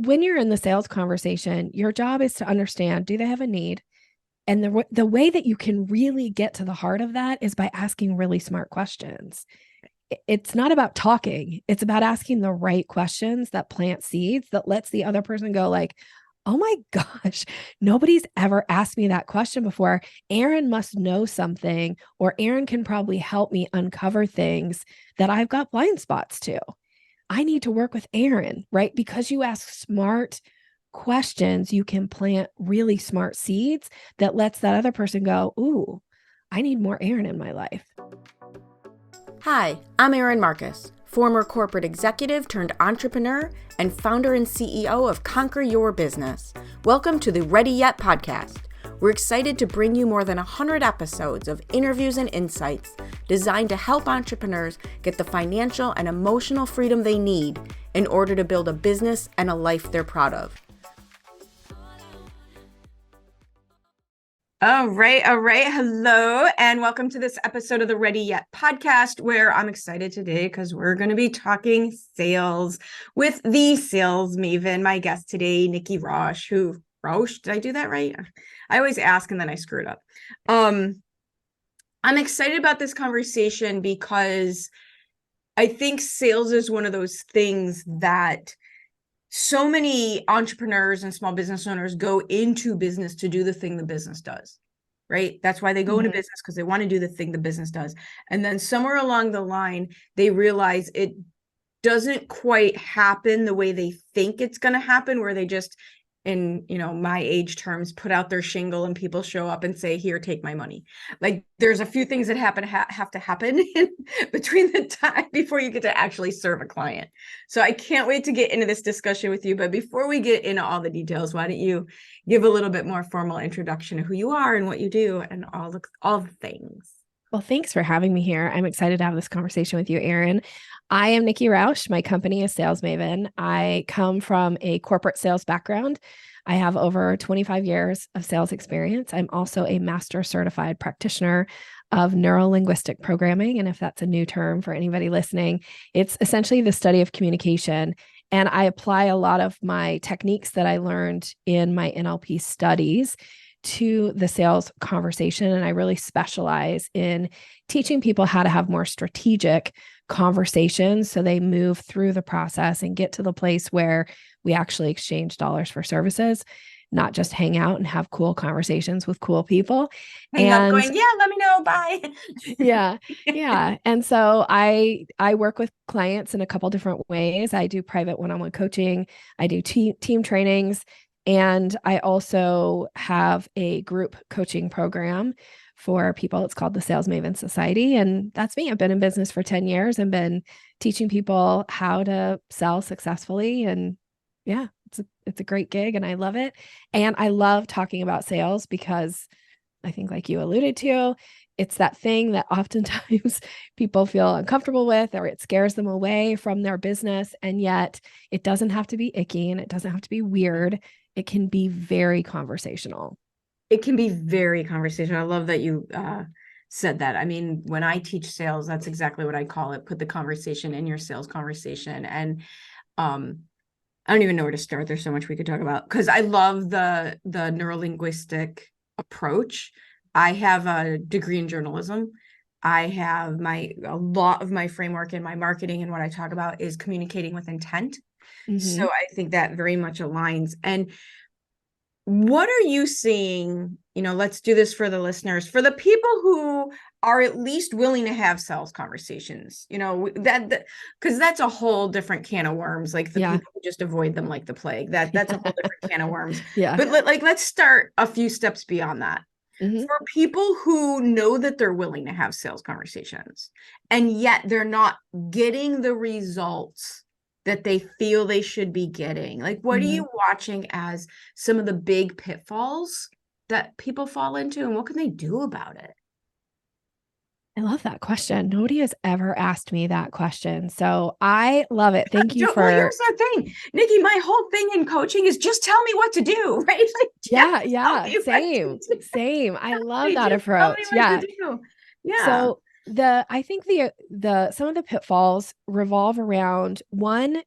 when you're in the sales conversation, your job is to understand, do they have a need? And the way that you can really get to the heart of that is by asking really smart questions. It's not about talking. It's about asking the right questions that plant seeds that lets the other person go like, oh my gosh, nobody's ever asked me that question before. Erin must know something, or Erin can probably help me uncover things that I've got blind spots to. I need to work with Erin, right? Because you ask smart questions, you can plant really smart seeds that lets that other person go, ooh, I need more Erin in my life. Hi, I'm Erin Marcus, former corporate executive turned entrepreneur and founder and CEO of Conquer Your Business. Welcome to the Ready Yet podcast. We're excited to bring you more than 100 episodes of interviews and insights designed to help entrepreneurs get the financial and emotional freedom they need in order to build a business and a life they're proud of. All right. Hello, and welcome to this episode of the Ready Yet podcast, where I'm excited today because we're going to be talking sales with the Sales Maven. My guest today, Nikki Rausch, Roush, did I do that right? I always ask and then I screw it up. I'm excited about this conversation because I think sales is one of those things that so many entrepreneurs and small business owners go into business to do the thing the business does, right? That's why they go into business, because they want to do the thing the business does. And then somewhere along the line, they realize it doesn't quite happen the way they think it's going to happen, where they just, in my age terms, put out their shingle and people show up and say, here, take my money. Like, there's a few things that have to happen in between the time before you get to actually serve a client. So I can't wait to get into this discussion with you. But before we get into all the details, why don't you give a little bit more formal introduction of who you are and what you do and all the things. Well, thanks for having me here. I'm excited to have this conversation with you, Erin. I am Nikki Roush. My company is Sales Maven. I come from a corporate sales background. I have over 25 years of sales experience. I'm also a master certified practitioner of neuro linguistic programming. And if that's a new term for anybody listening, it's essentially the study of communication. And I apply a lot of my techniques that I learned in my NLP studies to the sales conversation. And I really specialize in teaching people how to have more strategic conversations so they move through the process and get to the place where we actually exchange dollars for services, not just hang out and have cool conversations with cool people. And going, yeah, let me know. Bye. Yeah. And so I work with clients in a couple different ways. I do private one-on-one coaching. I do team trainings. And I also have a group coaching program for people. It's called the Sales Maven Society. And that's me. I've been in business for 10 years and been teaching people how to sell successfully. And yeah, it's a great gig and I love it. And I love talking about sales because I think, like you alluded to, it's that thing that oftentimes people feel uncomfortable with, or it scares them away from their business. And yet it doesn't have to be icky and it doesn't have to be weird. It can be very conversational. It can be very conversational. I love that you said that. I mean, when I teach sales, that's exactly what I call it. Put the conversation in your sales conversation. And I don't even know where to start. There's so much we could talk about, because I love the neuro-linguistic approach. I have a degree in journalism. I have a lot of my framework in my marketing, and what I talk about is communicating with intent. So I think that very much aligns. And what are you seeing? Let's do this for the listeners, for the people who are at least willing to have sales conversations, that because that's a whole different can of worms. Like the people who just avoid them like the plague, that's a whole different can of worms. Yeah. But let's start a few steps beyond that. For people who know that they're willing to have sales conversations, and yet they're not getting the results that they feel they should be getting. Like, what are you watching as some of the big pitfalls that people fall into, and what can they do about it? I love that question. Nobody has ever asked me that question. So I love it. Thank you for... Well, here's the thing, Nikki, my whole thing in coaching is just tell me what to do, right? Like, yeah. Same. I love that approach. Yeah. So I think some of the pitfalls revolve around, one,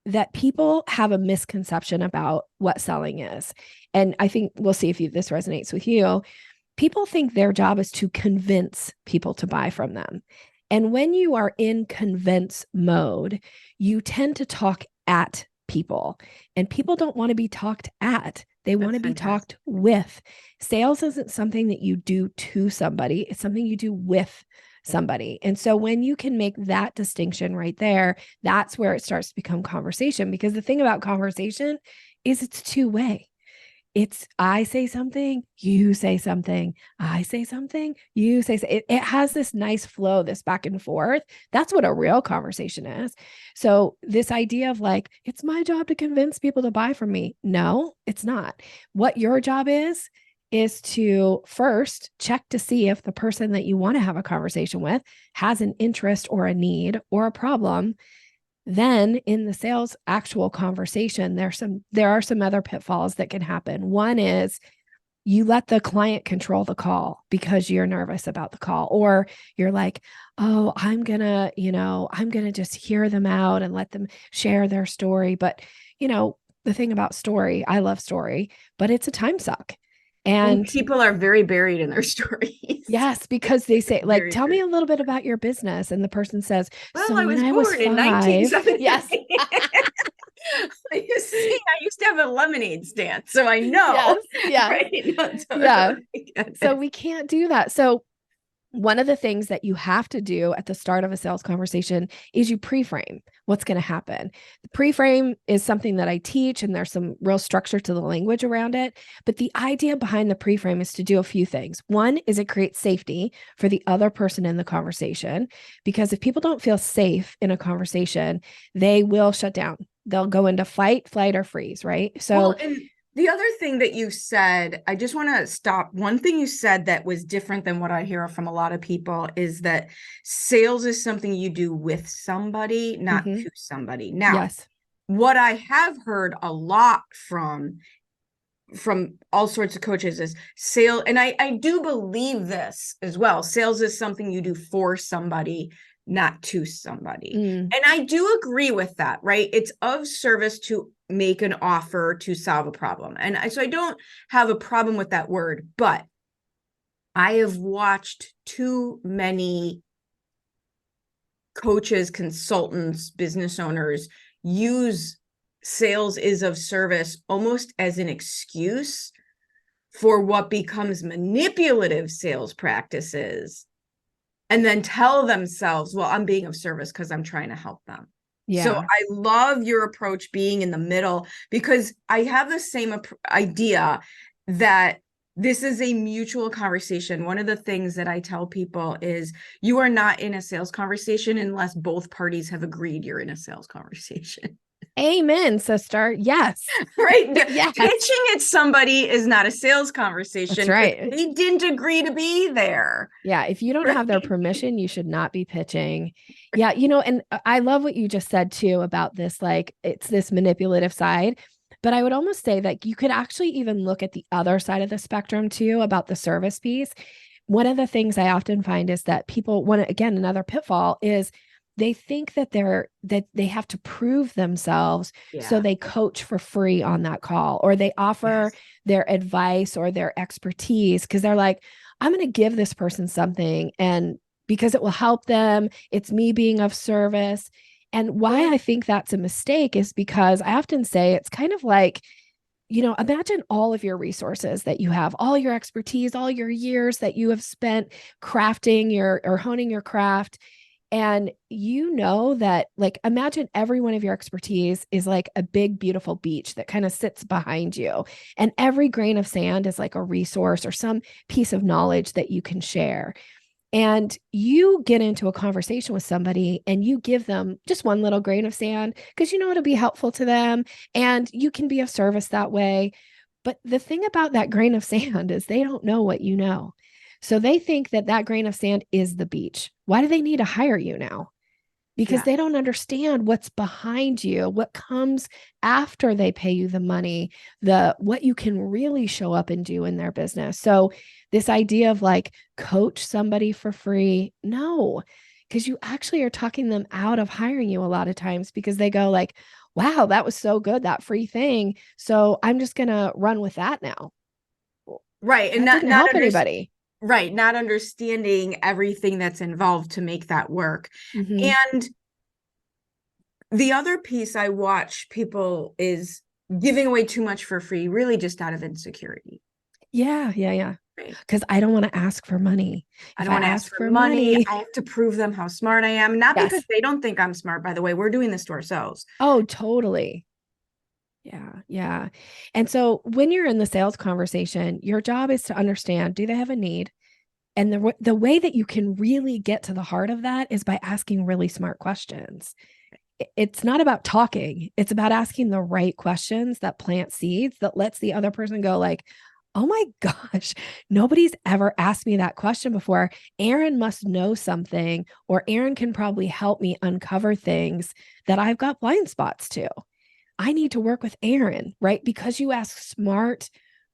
that people have a misconception about what selling is. And I think we'll see if this resonates with you. People think their job is to convince people to buy from them. And when you are in convince mode, you tend to talk at people, and people don't want to be talked at. They want to be talked with. Sales isn't something that you do to somebody. It's something you do with somebody. And so when you can make that distinction right there, that's where it starts to become conversation. Because the thing about conversation is it's two-way. It's I say something, you say something, I say something, you say it has this nice flow, this back and forth. That's what a real conversation is. So this idea of like, it's my job to convince people to buy from me. No, it's not. What your job is to first check to see if the person that you want to have a conversation with has an interest or a need or a problem. Then in the sales actual conversation, there are some other pitfalls that can happen. One is you let the client control the call because you're nervous about the call, or you're like, oh, I'm going to just hear them out and let them share their story. But the thing about story, I love story, but it's a time suck. And people are very buried in their stories. Yes, because they say, like, tell me a little bit about your business. And the person says, well, so I was born in 1970. Yes. You see, I used to have a lemonade stand, so I know. Yes. Yeah. Right? No, yeah. So we can't do that. So one of the things that you have to do at the start of a sales conversation is you pre-frame what's going to happen. The pre-frame is something that I teach, and there's some real structure to the language around it. But the idea behind the pre-frame is to do a few things. One is it creates safety for the other person in the conversation, because if people don't feel safe in a conversation, they will shut down. They'll go into fight, flight, or freeze, right? So the other thing that you said, I just want to stop. One thing you said that was different than what I hear from a lot of people is that sales is something you do with somebody, not to somebody. Now, yes. What I have heard a lot from all sorts of coaches is sales. And I do believe this as well. Sales is something you do for somebody, not to somebody. And I do agree with that, right? It's of service to make an offer to solve a problem. And so I don't have a problem with that word, but I have watched too many coaches, consultants, business owners use sales is of service almost as an excuse for what becomes manipulative sales practices, and then tell themselves, well, I'm being of service because I'm trying to help them. Yeah. So I love your approach being in the middle, because I have the same idea that this is a mutual conversation. One of the things that I tell people is you are not in a sales conversation unless both parties have agreed you're in a sales conversation. Amen, sister. Yes. Right. Yes. Pitching at somebody is not a sales conversation. That's right. They didn't agree to be there. Yeah. If you don't have their permission, you should not be pitching. Yeah. And I love what you just said too about this, like it's this manipulative side. But I would almost say that you could actually even look at the other side of the spectrum too, about the service piece. One of the things I often find is that people another pitfall is they think that they have to prove themselves. Yeah. So they coach for free on that call, or they offer their advice or their expertise because they're like, I'm going to give this person something, and because it will help them, it's me being of service. And why I think that's a mistake is because I often say it's kind of like, imagine all of your resources that you have, all your expertise, all your years that you have spent crafting or honing your craft. And that, like, imagine every one of your expertise is like a big, beautiful beach that kind of sits behind you. And every grain of sand is like a resource or some piece of knowledge that you can share. And you get into a conversation with somebody and you give them just one little grain of sand because it'll be helpful to them and you can be of service that way. But the thing about that grain of sand is they don't know what you know. So they think that grain of sand is the beach. Why do they need to hire you now? Because they don't understand what's behind you, what comes after they pay you the money, what you can really show up and do in their business. So this idea of like coach somebody for free, no, because you actually are talking them out of hiring you a lot of times because they go like, wow, that was so good, that free thing. So I'm just going to run with that now. Right. And that didn't help anybody. Right. Not understanding everything that's involved to make that work. Mm-hmm. And the other piece I watch people is giving away too much for free, really just out of insecurity. Yeah. Yeah. Yeah. Right. Because I don't want to ask for money. I If don't want to ask for money. I have to prove them how smart I am. Not Yes. because they don't think I'm smart, by the way. We're doing this to ourselves. Oh, totally. Yeah. Yeah. And so when you're in the sales conversation, your job is to understand, do they have a need? And the way that you can really get to the heart of that is by asking really smart questions. It's not about talking. It's about asking the right questions that plant seeds that lets the other person go like, oh my gosh, nobody's ever asked me that question before. Erin must know something, or Erin can probably help me uncover things that I've got blind spots to. I need to work with Erin, right? Because you ask smart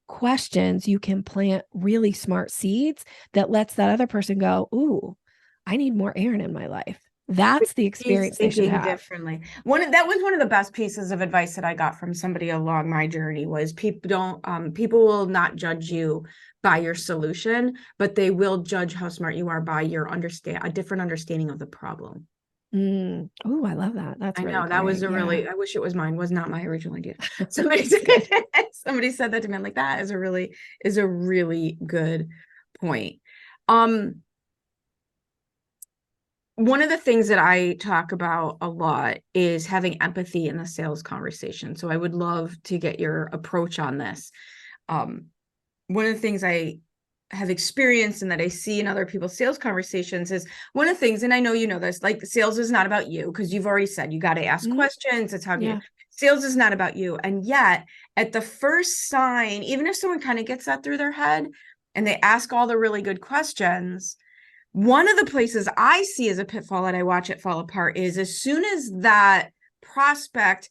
questions, you can plant really smart seeds that lets that other person go, ooh, I need more Erin in my life. That's the experience they should have. Differently. That was one of the best pieces of advice that I got from somebody along my journey was people will not judge you by your solution, but they will judge how smart you are by your a different understanding of the problem. Oh, I love that. That's really that was great. I wish it was mine. Was not my original idea. Somebody said that to me. I'm like, that is a really good point. One of the things that I talk about a lot is having empathy in the sales conversation. So I would love to get your approach on this. One of the things I have experienced and that I see in other people's sales conversations is one of the things, and I know you know this, like sales is not about you because you've already said you got to ask questions. It's how you. Sales is not about you. And yet at the first sign, even if someone kind of gets that through their head and they ask all the really good questions, one of the places I see as a pitfall that I watch it fall apart is as soon as that prospect,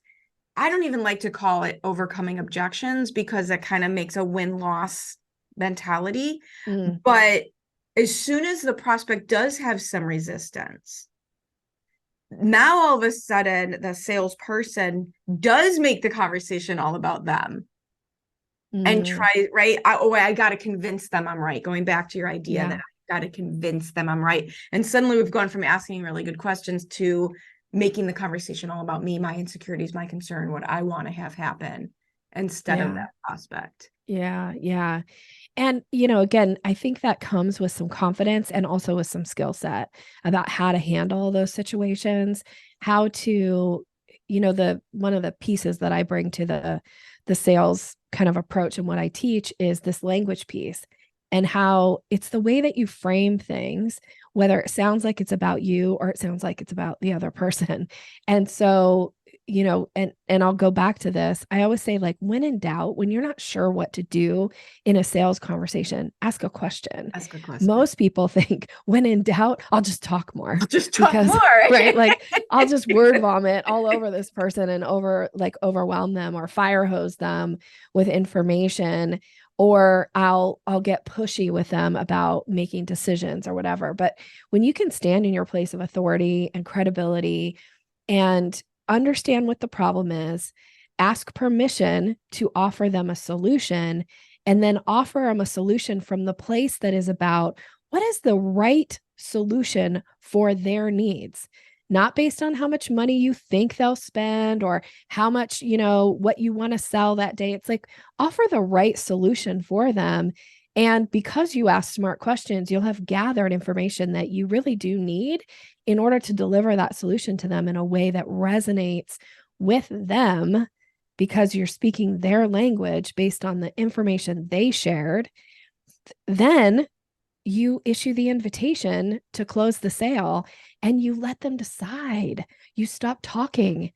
I don't even like to call it overcoming objections because that kind of makes a win-loss mentality. But as soon as the prospect does have some resistance, now all of a sudden the salesperson does make the conversation all about them and try, right? I got to convince them I'm right. Going back to your idea that I got to convince them I'm right. And suddenly we've gone from asking really good questions to making the conversation all about me, my insecurities, my concern, what I want to have happen instead of that prospect. Yeah. Yeah. And, again, I think that comes with some confidence and also with some skill set about how to handle those situations, how to, one of the pieces that I bring to the sales kind of approach and what I teach is this language piece and how it's the way that you frame things, whether it sounds like it's about you or it sounds like it's about the other person. And so, and I'll go back to this. I always say, like, when in doubt, when you're not sure what to do in a sales conversation, ask a question. Most people think when in doubt, I'll just talk more. Right? Like I'll just word vomit all over this person and overwhelm them or fire hose them with information, or I'll get pushy with them about making decisions or whatever. But when you can stand in your place of authority and credibility and understand what the problem is, ask permission to offer them a solution, and then offer them a solution from the place that is about what is the right solution for their needs, not based on how much money you think they'll spend or how much, what you want to sell that day. It's like offer the right solution for them. And because you ask smart questions, you'll have gathered information that you really do need in order to deliver that solution to them in a way that resonates with them, because you're speaking their language based on the information they shared. Then you issue the invitation to close the sale and you let them decide. You stop talking.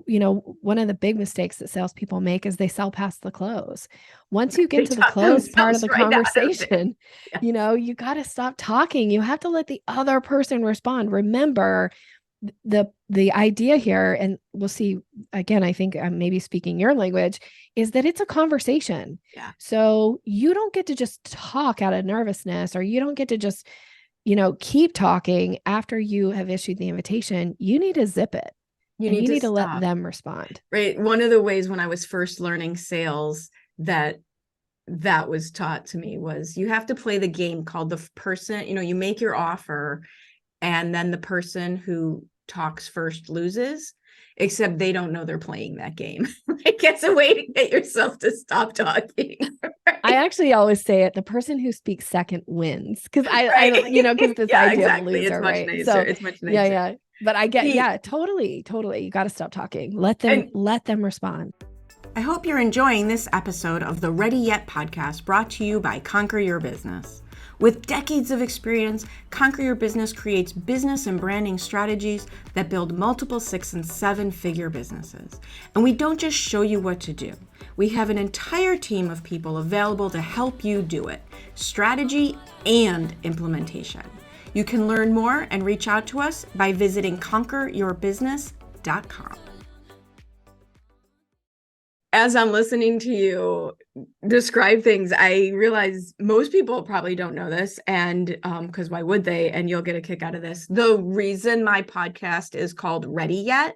One of the big mistakes that salespeople make is they sell past the close. Once you get to the close part of the conversation, you got to stop talking. You have to let the other person respond. Remember, the idea here, and we'll see again, I think I'm maybe speaking your language, is that it's a conversation. Yeah. So you don't get to just talk out of nervousness, or you don't get to just, keep talking after you have issued the invitation. You need to zip it. You and need you to need to let stop. them respond. Right. One of the ways when I was first learning sales that was taught to me was you have to play the game called the person, you make your offer, and then the person who talks first loses, except they don't know they're playing that game. Like, it's a way to get yourself to stop talking. Right? I actually always say it, the person who speaks second wins. Cause Right. cause this Yeah, idea exactly. of a It's loser, much right? nicer. So It's much nicer. yeah. But I get, The- totally. You got to stop talking. Let them respond. I hope you're enjoying this episode of the Ready Yet podcast brought to you by Conquer Your Business. With decades of experience, Conquer Your Business creates business and branding strategies that build multiple 6- and 7-figure businesses. And we don't just show you what to do. We have an entire team of people available to help you do it, strategy and implementation. You can learn more and reach out to us by visiting conqueryourbusiness.com. As I'm listening to you describe things, I realize most people probably don't know this, and because why would they? And you'll get a kick out of this. The reason my podcast is called Ready Yet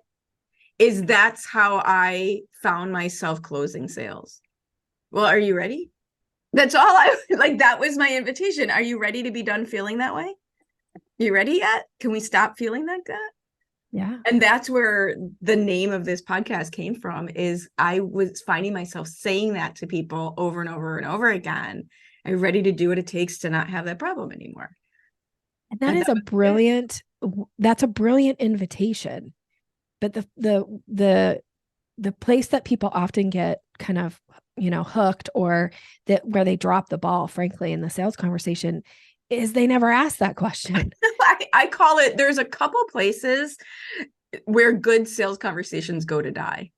is that's how I found myself closing sales. Well, are you ready? That's all I like. That was my invitation. Are you ready to be done feeling that way? You ready yet? Can we stop feeling like that? Yeah. And that's where the name of this podcast came from, is I was finding myself saying that to people over and over and over again. I'm ready to do what it takes to not have that problem anymore. And that's a brilliant invitation. But the place that people often get kind of, hooked, or that where they drop the ball, frankly, in the sales conversation, is they never ask that question. I call it, there's a couple places where good sales conversations go to die.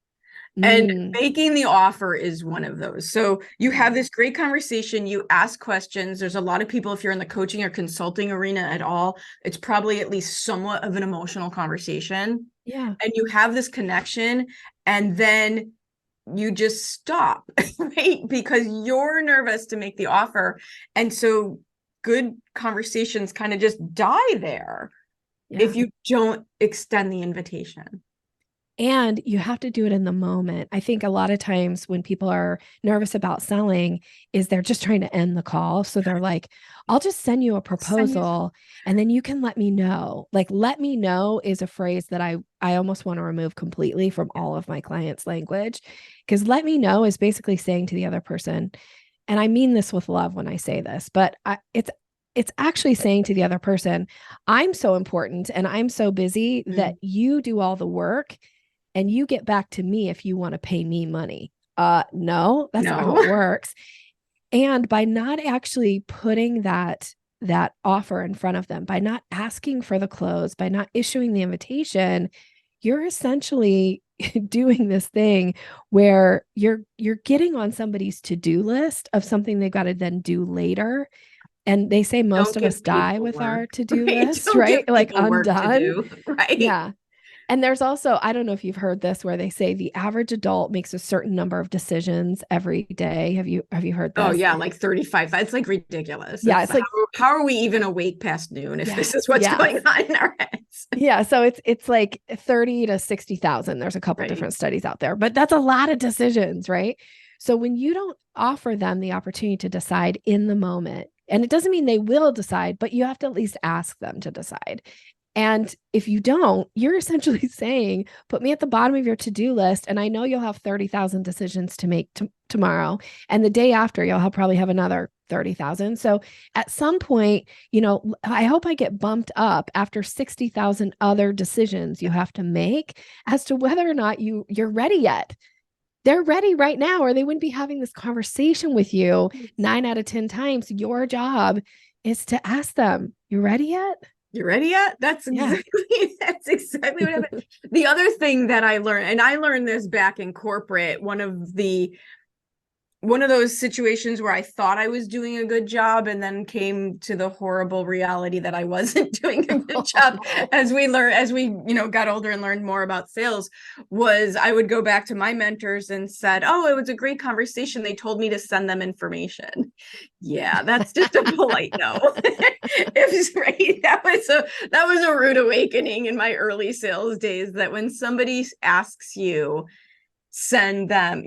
And making the offer is one of those. So you have this great conversation, you ask questions. There's a lot of people, if you're in the coaching or consulting arena at all, it's probably at least somewhat of an emotional conversation. Yeah. And you have this connection, and then you just stop, right? Because you're nervous to make the offer. And so good conversations kind of just die there if you don't extend the invitation. And you have to do it in the moment. I think a lot of times when people are nervous about selling, is they're just trying to end the call. So they're like, I'll just send you a proposal and then you can let me know. Like, let me know is a phrase that I almost want to remove completely from all of my clients' language, because let me know is basically saying to the other person, and I mean this with love when I say this, but it's actually saying to the other person, I'm so important and I'm so busy that you do all the work and you get back to me if you want to pay me money. No, that's not how it works. And by not actually putting that offer in front of them, by not asking for the close, by not issuing the invitation, you're essentially doing this thing where you're getting on somebody's to-do list of something they've got to then do later. And they say most of us die with our to-do list, right? Like undone. Right. Yeah. And there's also, I don't know if you've heard this, where they say the average adult makes a certain number of decisions every day. Have you heard this? Oh yeah, like 35. That's like ridiculous. Yeah, it's like, how are we even awake past noon if this is what's going on in our heads? Yeah, so it's like 30 to 60,000. There's a couple different studies out there, but that's a lot of decisions, right? So when you don't offer them the opportunity to decide in the moment, and it doesn't mean they will decide, but you have to at least ask them to decide. And if you don't, you're essentially saying, put me at the bottom of your to-do list. And I know you'll have 30,000 decisions to make tomorrow. And the day after, you'll probably have another 30,000. So at some point, I hope I get bumped up after 60,000 other decisions you have to make as to whether or not you're ready yet. They're ready right now, or they wouldn't be having this conversation with you 9 out of 10 times. Your job is to ask them, you ready yet? You ready yet? That's exactly what happened. The other thing that I learned, and I learned this back in corporate, one of the one of those situations where I thought I was doing a good job and then came to the horrible reality that I wasn't doing a good job as we got older and learned more about sales. Was I would go back to my mentors and said, "Oh, it was a great conversation. They told me to send them information." Yeah, that's just a polite no. It was right. That was a rude awakening in my early sales days, that when somebody asks you, send them,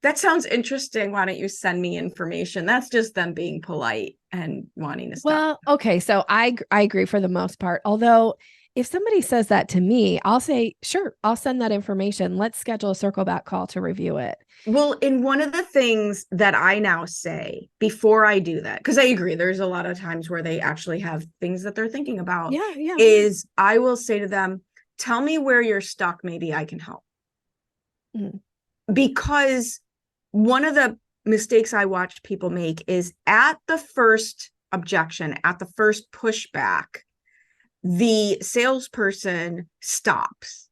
that sounds interesting. Why don't you send me information? That's just them being polite and wanting to stop. Well, okay. So I agree for the most part. Although if somebody says that to me, I'll say, sure, I'll send that information. Let's schedule a circle back call to review it. Well, in one of the things that I now say before I do that, because I agree, there's a lot of times where they actually have things that they're thinking about, is I will say to them, tell me where you're stuck. Maybe I can help. Mm. Because one of the mistakes I watched people make is at the first objection, at the first pushback, the salesperson stops.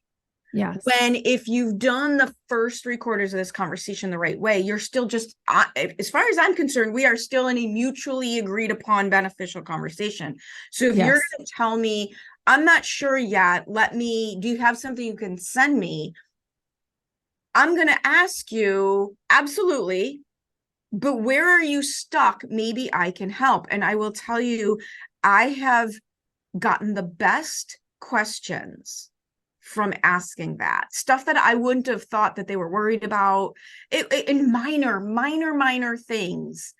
Yes. When if you've done the first 3/4 of this conversation the right way, you're still just, as far as I'm concerned, we are still in a mutually agreed upon beneficial conversation. So if you're going to tell me, I'm not sure yet, do you have something you can send me? I'm going to ask you, absolutely, but where are you stuck? Maybe I can help. And I will tell you, I have gotten the best questions from asking that stuff that I wouldn't have thought that they were worried about, in minor things,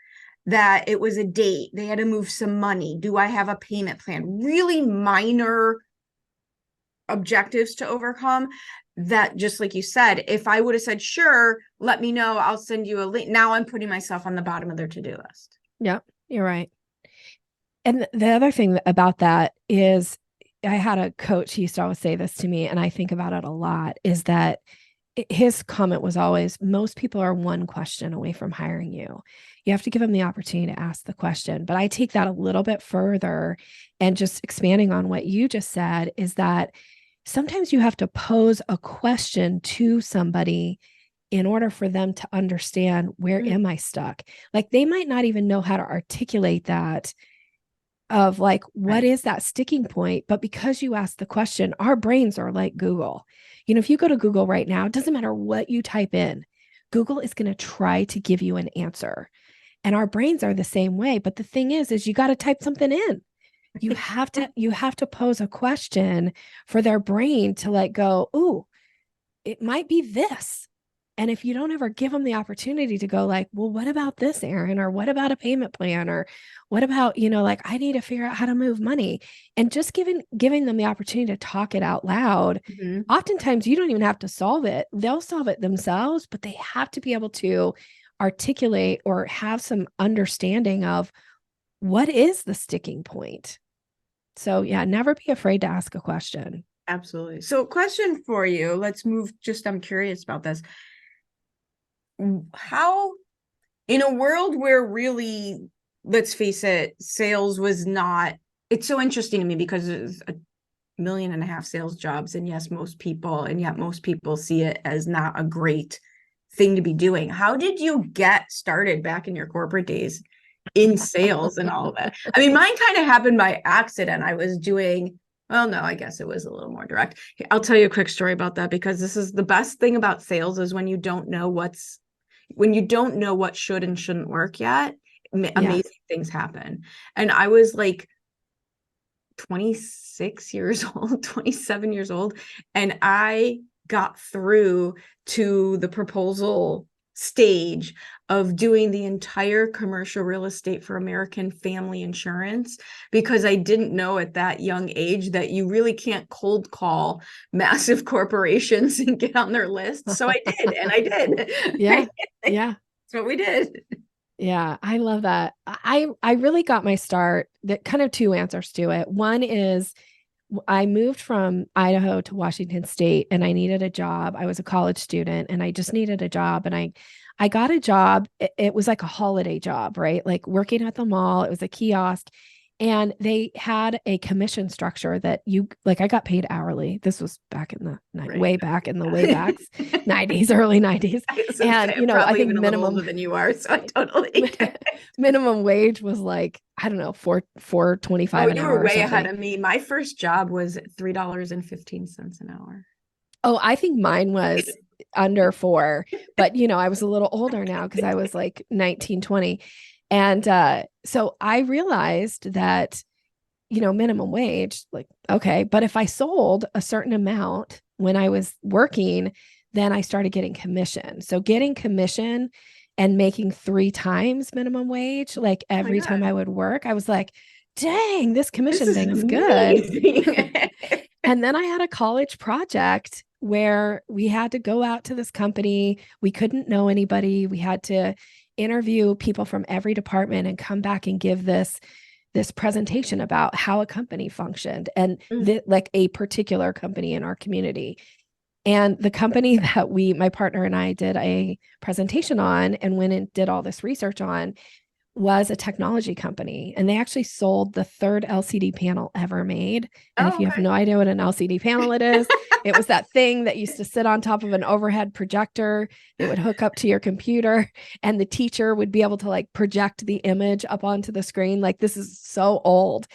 that it was a date, they had to move some money, do I have a payment plan, really minor objectives to overcome. That, just like you said, if I would have said, sure, let me know, I'll send you a link, now I'm putting myself on the bottom of their to-do list. Yep, you're right. And the other thing about that is, I had a coach, he used to always say this to me, and I think about it a lot, is that his comment was always, most people are one question away from hiring you. You have to give them the opportunity to ask the question. But I take that a little bit further, and just expanding on what you just said, is that sometimes you have to pose a question to somebody in order for them to understand, where am I stuck? Like, they might not even know how to articulate that, of like, what is that sticking point? But because you asked the question, our brains are like Google. If you go to Google right now, it doesn't matter what you type in, Google is going to try to give you an answer. And our brains are the same way. But the thing is you got to type something in. You have to pose a question for their brain to like go, ooh, it might be this. And if you don't ever give them the opportunity to go like, well, what about this, Erin? Or what about a payment plan? Or what about, like, I need to figure out how to move money, and just giving them the opportunity to talk it out loud. Mm-hmm. Oftentimes you don't even have to solve it. They'll solve it themselves, but they have to be able to articulate or have some understanding of what is the sticking point. So yeah, never be afraid to ask a question. Absolutely. So question for you, let's move, I'm curious about this. How, in a world where really, let's face it, sales was not, it's so interesting to me because there's 1.5 million sales jobs. And yet most people see it as not a great thing to be doing. How did you get started back in your corporate days in sales and all of that? I mean, mine kind of happened by accident. I was doing, well, no, I guess it was a little more direct. I'll tell you a quick story about that, because this is the best thing about sales, is when you don't know what should and shouldn't work yet, amazing things happen. And I was like 26 years old, 27 years old, and I got through to the proposal stage of doing the entire commercial real estate for American Family Insurance, because I didn't know at that young age that you really can't cold call massive corporations and get on their list. So I did, and I did. Yeah. That's what we did. Yeah, I love that. I really got my start, that kind of two answers to it. One is, I moved from Idaho to Washington State, and I needed a job. I was a college student and I just needed a job. And I got a job. It was like a holiday job, right? Like working at the mall. It was a kiosk. And they had a commission structure that I got paid hourly. This was back in the way back in the way backs, 90s, early 90s. And, I think even a little older than you are. So I totally minimum wage was like, I don't know, $4.25 an hour. You were way ahead of me. My first job was $3.15 an hour. Oh, I think mine was under $4, but I was a little older now because I was like 19, 20. And so I realized that, minimum wage, like, okay, but if I sold a certain amount when I was working, then I started getting commission. So getting commission and making 3 times minimum wage, like every time I would work, I was like, dang, this commission thing is good. And then I had a college project where we had to go out to this company. We couldn't know anybody. We had to interview people from every department and come back and give this presentation about how a company functioned and like a particular company in our community. And the company that my partner and I did a presentation on and went and did all this research on was a technology company. And they actually sold the 3rd LCD panel ever made. And if you have no idea what an LCD panel it is, it was that thing that used to sit on top of an overhead projector. It would hook up to your computer and the teacher would be able to like project the image up onto the screen. Like, this is so old.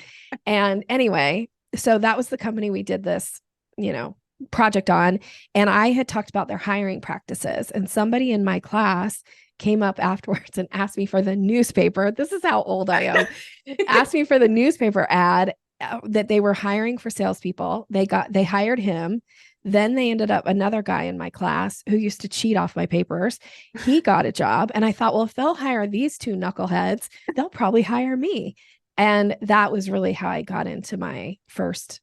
And anyway, so that was the company we did this, project on. And I had talked about their hiring practices, and somebody in my class came up afterwards and asked me for the newspaper. This is how old I am. Asked me for the newspaper ad that they were hiring for salespeople. They hired him. Then they ended up another guy in my class who used to cheat off my papers. He got a job. And I thought, well, if they'll hire these 2 knuckleheads, they'll probably hire me. And that was really how I got into my first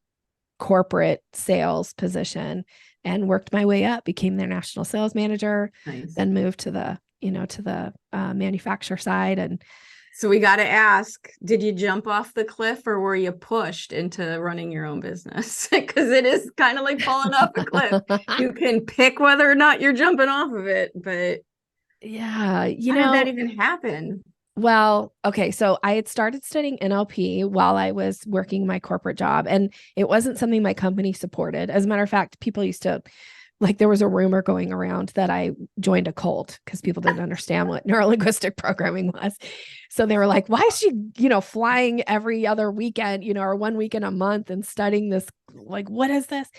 corporate sales position and worked my way up, became their national sales manager, then moved to the manufacturer side. And so we got to ask, did you jump off the cliff or were you pushed into running your own business? Because it is kind of like falling off a cliff. You can pick whether or not you're jumping off of it, but yeah, how did that even happen? Well, okay. So I had started studying NLP while I was working my corporate job, and it wasn't something my company supported. As a matter of fact, people used to, like, there was a rumor going around that I joined a cult because people didn't understand what neuro linguistic programming was. So they were like, why is she, flying every other weekend, or 1 weekend a month and studying this? Like, what is this?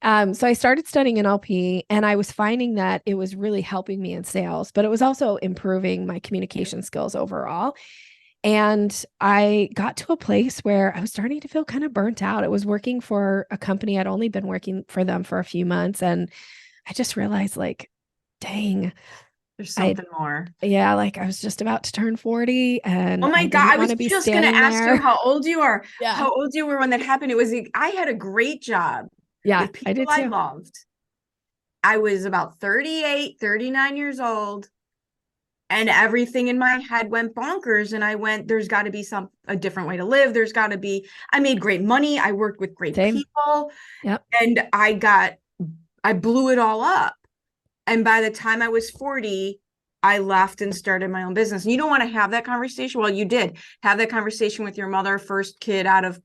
So I started studying NLP, and I was finding that it was really helping me in sales, but it was also improving my communication skills overall. And I got to a place where I was starting to feel kind of burnt out. I was working for a company. I'd only been working for them for a few months. And I just realized, like, dang, there's something more. Yeah. Like, I was just about to turn 40 and oh my God, I was just going to ask you how old you are, how old you were when that happened. I had a great job. Yeah, with people I did too. I loved. I was about 38, 39 years old, and everything in my head went bonkers. And I went, there's got to be a different way to live. There's got to be, I made great money. I worked with great people. Yep. And I blew it all up. And by the time I was 40, I left and started my own business. And you don't want to have that conversation. Well, you did have that conversation with your mother, first kid out of,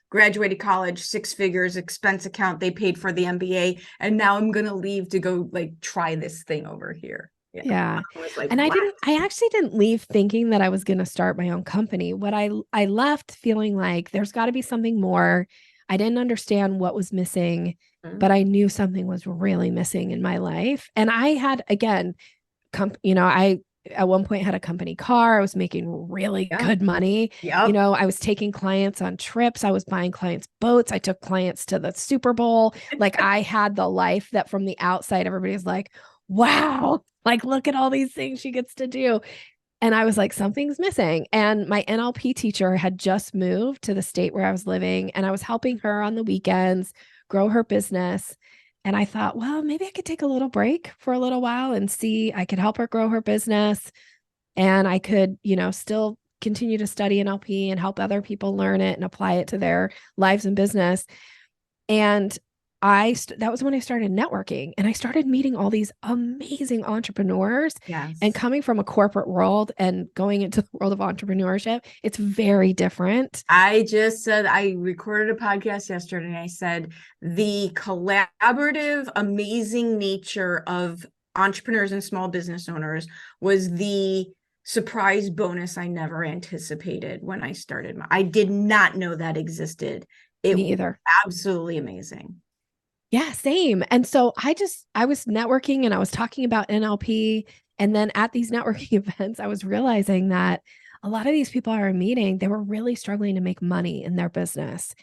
graduated college, 6 figures, expense account. They paid for the MBA. And now I'm going to leave to go try this thing over here. Yeah. I was like, and what? I actually didn't leave thinking that I was going to start my own company. What I left feeling like there's got to be something more. I didn't understand what was missing, but I knew something was really missing in my life. And I had, again, I at one point had a company car. I was making really good money. Yep. I was taking clients on trips. I was buying clients boats. I took clients to the Super Bowl. Like, I had the life that from the outside, everybody's like, wow, like, look at all these things she gets to do. And I was like, something's missing. And my NLP teacher had just moved to the state where I was living, and I was helping her on the weekends grow her business. And I thought, well, maybe I could take a little break for a little while and see, I could help her grow her business. And I could, still continue to study NLP and help other people learn it and apply it to their lives and business. And that was when I started networking, and I started meeting all these amazing entrepreneurs. Yes. And coming from a corporate world and going into the world of entrepreneurship, it's very different. I just said, I recorded a podcast yesterday and I said the collaborative, amazing nature of entrepreneurs and small business owners was the surprise bonus I never anticipated when I started. I did not know that existed. It Me either. was absolutely amazing. Yeah, same. And so I was networking and I was talking about NLP. And then at these networking events, I was realizing that a lot of these people I were meeting, they were really struggling to make money in their business.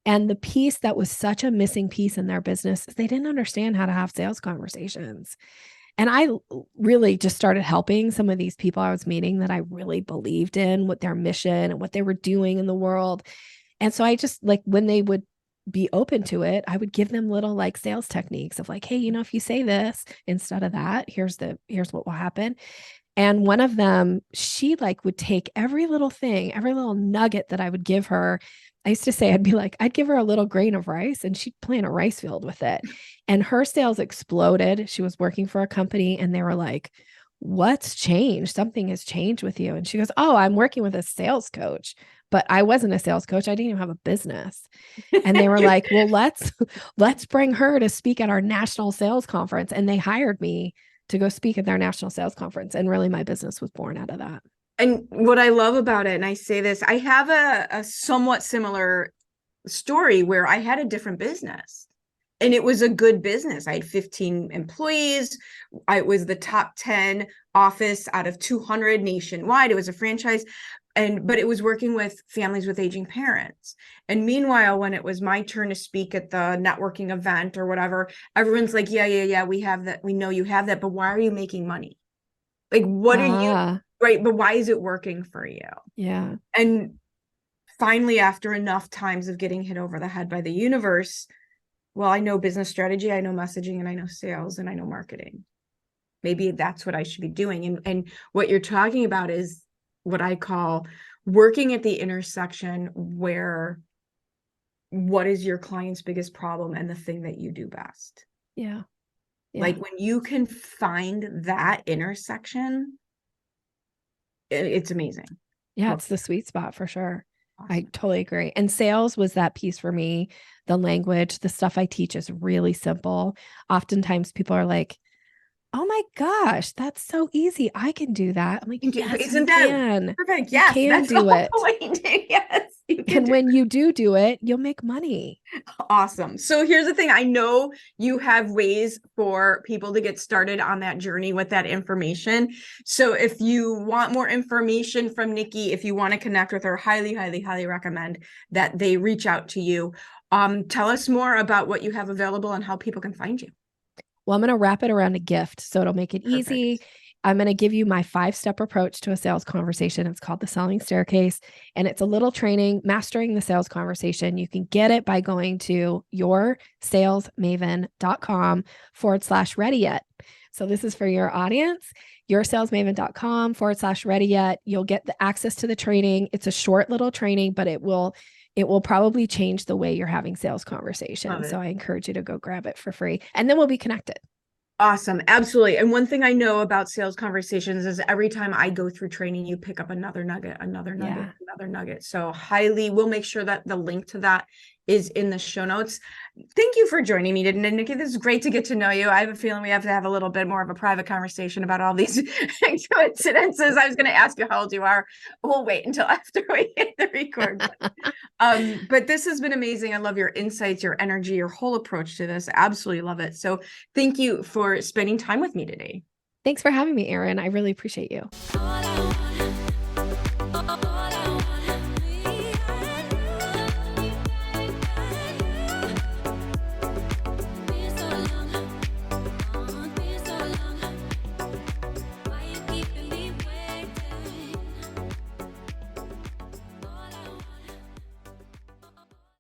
And the piece that was such a missing piece in their business is they didn't understand how to have sales conversations. And I really just started helping some of these people I was meeting that I really believed in, what their mission and what they were doing in the world. And so I just, like, when they would be open to it, I would give them little like sales techniques of like, hey, if you say this instead of that, here's what will happen. And one of them, she like would take every little thing, every little nugget that I would give her. I used to say, I'd give her a little grain of rice and she'd plant a rice field with it. And her sales exploded. She was working for a company and they were like, what's changed? Something has changed with you. And she goes, oh, I'm working with a sales coach. But I wasn't a sales coach. I didn't even have a business. And they were like, well, let's bring her to speak at our national sales conference. And they hired me to go speak at their national sales conference. And really my business was born out of that. And what I love about it, and I say this, I have a somewhat similar story where I had a different business and it was a good business. I had 15 employees. I was the top 10 office out of 200 nationwide. It was a franchise. But it was working with families with aging parents. And meanwhile, when it was my turn to speak at the networking event or whatever, everyone's like, yeah, we have that. We know you have that, but why are you making money? Like, what are you, right? But why is it working for you? Yeah. And finally, after enough times of getting hit over the head by the universe, well, I know business strategy, I know messaging, and I know sales, and I know marketing. Maybe that's what I should be doing. And what you're talking about is what I call working at the intersection where what is your client's biggest problem and the thing that you do best. Yeah. Like when you can find that intersection, it's amazing. Yeah, it's the sweet spot for sure. Awesome. I totally agree. And sales was that piece for me. The language, the stuff I teach is really simple. Oftentimes people are like, oh my gosh, that's so easy. I can do that. I'm like, yes, isn't that perfect? Yes, you can do it. Yes. And when you do it, you'll make money. Awesome. So here's the thing. I know you have ways for people to get started on that journey with that information. So if you want more information from Nikki, if you want to connect with her, highly, highly, highly recommend that they reach out to you. Tell us more about what you have available and how people can find you. Well, I'm going to wrap it around a gift so it'll make it easy. I'm going to give you my 5-step approach to a sales conversation. It's called the Selling Staircase, and it's a little training, mastering the sales conversation. You can get it by going to yoursalesmaven.com/ready yet. So this is for your audience, yoursalesmaven.com/ready yet. You'll get the access to the training. It's a short little training, but it will probably change the way you're having sales conversations. So I encourage you to go grab it for free, and then we'll be connected. Awesome. Absolutely. And one thing I know about sales conversations is every time I go through training, you pick up another nugget. So we'll make sure that the link to that is in the show notes. Thank you for joining me today, Nikki. This is great to get to know you. I have a feeling we have to have a little bit more of a private conversation about all these coincidences. I was going to ask you how old you are. We'll wait until after we hit the record. But this has been amazing. I love your insights, your energy, your whole approach to this. Absolutely love it. So thank you for spending time with me today. Thanks for having me, Erin. I really appreciate you.